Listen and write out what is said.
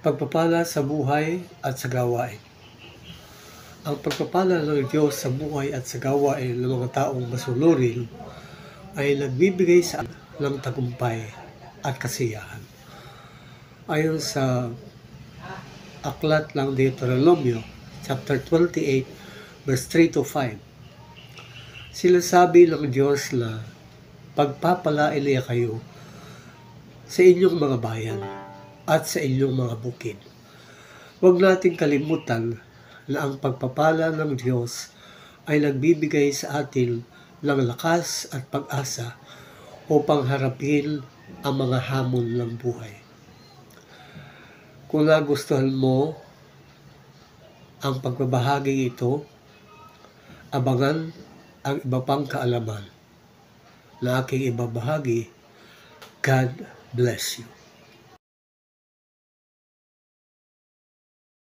Pagpapala sa buhay at sa gawain. Ang pagpapala ng Diyos sa buhay at sa gawain ng mga taong masunurin ay nagbibigay sa ng tagumpay at kasiyahan. Ayon sa aklat ng Deuteronomio, chapter 28, verse 3-5, sinasabi ng Diyos na pagpapalain niya kayo sa inyong mga bayan at sa inyong mga bukid. Huwag nating kalimutan na ang pagpapala ng Diyos ay nagbibigay sa atin ng lakas at pag-asa upang harapin ang mga hamon ng buhay. Kung nagustuhan mo ang pagbabahagi ito, abangan ang iba pang kaalaman na aking ibabahagi. God bless you.